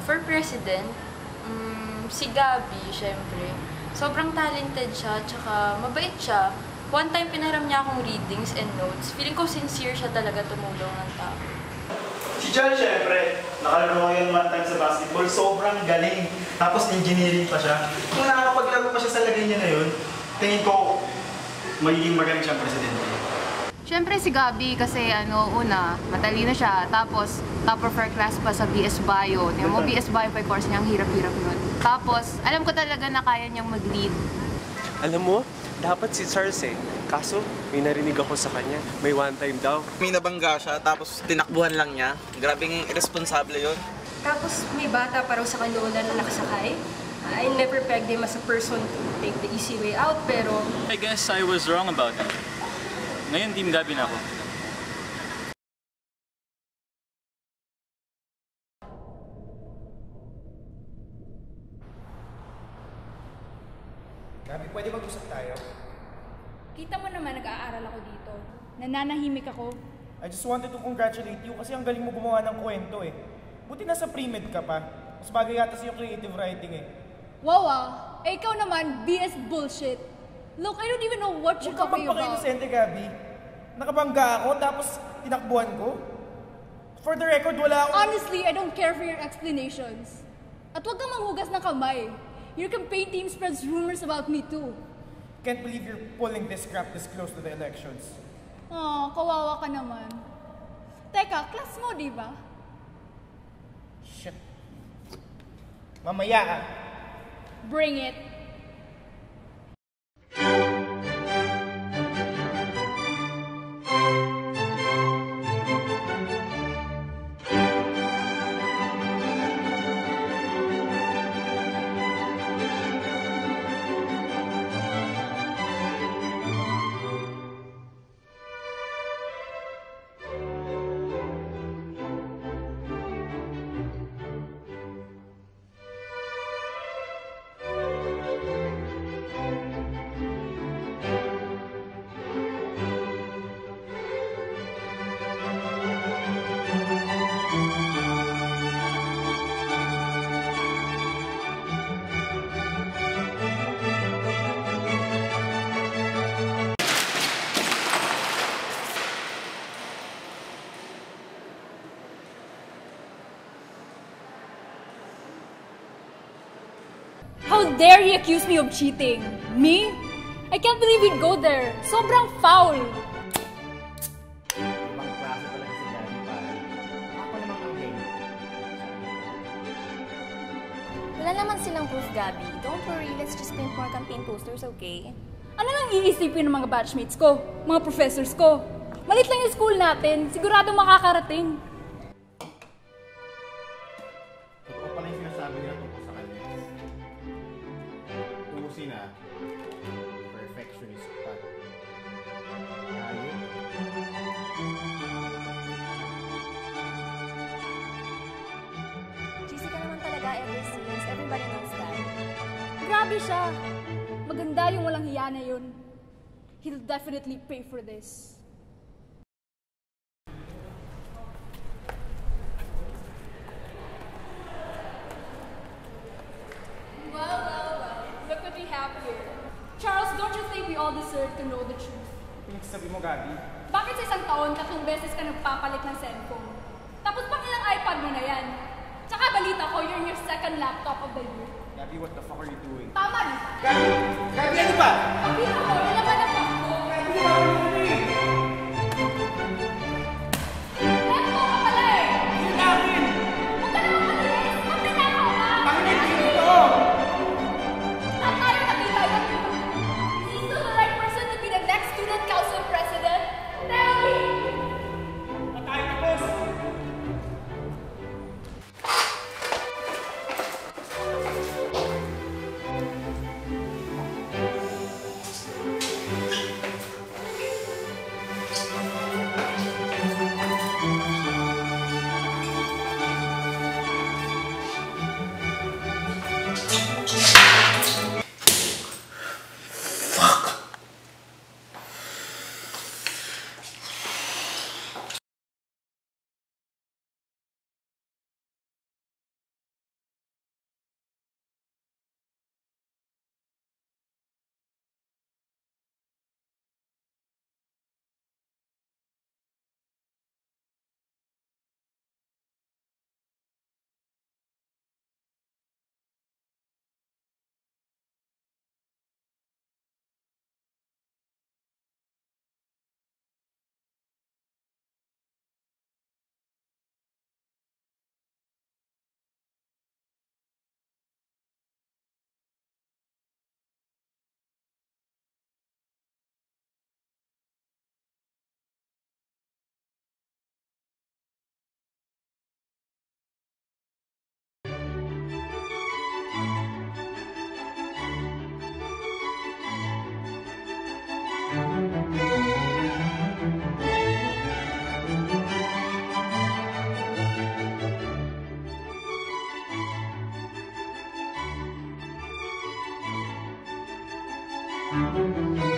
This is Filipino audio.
For president, si Gabby, syempre. Sobrang talented siya, tsaka mabait siya. One time, pinaram niya akong readings and notes. Feeling ko sincere siya talaga tumulong ng tao. Si John, syempre, nakalaro yun one time sa basketball. Sobrang galing. Tapos engineering pa siya. Kung nakakapaglaro pa siya sa lagay niya na yun, tingin ko, magiging magaling siyang presidente. Siyempre si Gabby kasi una, matalino siya. Tapos, top of her class pa sa BS Bio. Tingnan mo, BS Bio pa yung course niya, ang hirap-hirap nun. Tapos, alam ko talaga na kaya niyang mag-lead. Alam mo, dapat si Charles Kaso, may narinig ako sa kanya. May one time daw. May nabangga siya, tapos tinakbuhan lang niya. Grabing irresponsible yun. Tapos may bata pa raw sa kanuna na nakasakay. I never pegged him as a person to take the easy way out, pero... I guess I was wrong about him. Ngayon, Team Gabby na ako. Gabby, pwede mag-usap tayo? Kita mo naman nag-aaral ako dito. Nananahimik ako. I just wanted to congratulate you kasi ang galing mo gumawa ng kwento eh. Buti nasa pre-med ka pa. Mas bagay yata sa'yo creative writing eh. Wow eh ikaw naman, BS bullshit. Look, I don't even know what you're talking about. Huwag kang magpaka-inosente, Gabby. Nakabangga ako tapos tinakbuhan ko. For the record, wala akong... Honestly, I don't care for your explanations. At huwag kang manghugas ng kamay. Your campaign team spreads rumors about me too. Can't believe you're pulling this crap this close to the elections. Oh, kawawa ka naman. Teka, class mo, di ba? Shit. Mamaya ah. Bring it. How dare you accuse me of cheating? Me? I can't believe you'd go there. Sobrang foul. Ibang klase talaga si Gabby, pare. Ako naman ang game. Wala naman silang proof, Gabby. Don't worry, let's just print more campaign posters, okay? Ano lang iisipin ng mga batchmates ko? Mga professors ko? Malit lang yung school natin. Sigurado makakarating. Totoo pala yung sinasabi nila tungkol sa kanya. Tubusin na. Perfectionist pa. Ayun. Cheesy ka naman talaga ever since. Everybody knows that. Grabe siya. Maganda yung walang hiya na yun. He'll definitely pay for this. Well. Look what we have here. Charles, don't you think we all deserve to know the truth? Pinagsasabi mo, Gabby? Bakit sa isang taon, 3 beses ka nagpapalit ng cellphone? Tapos pang ilang iPad mo na yan? Tsaka balita ko, you're in your second laptop of the year. Gabby, what the fuck are you doing? Tama rin. Gabby! Gabby, ano ba? Pagpila ko, nalaman ang bag ko. Gabby, di ba ako nilunod eh? Eto ka pala eh! Hindi namin! Huwag ka naman malinis! Magtinakaw ka! Bakit hindi ito? Saan tayo nakita yun? Is he still the right person to be the next student council president? Tell me! Patay tapos! Thank you.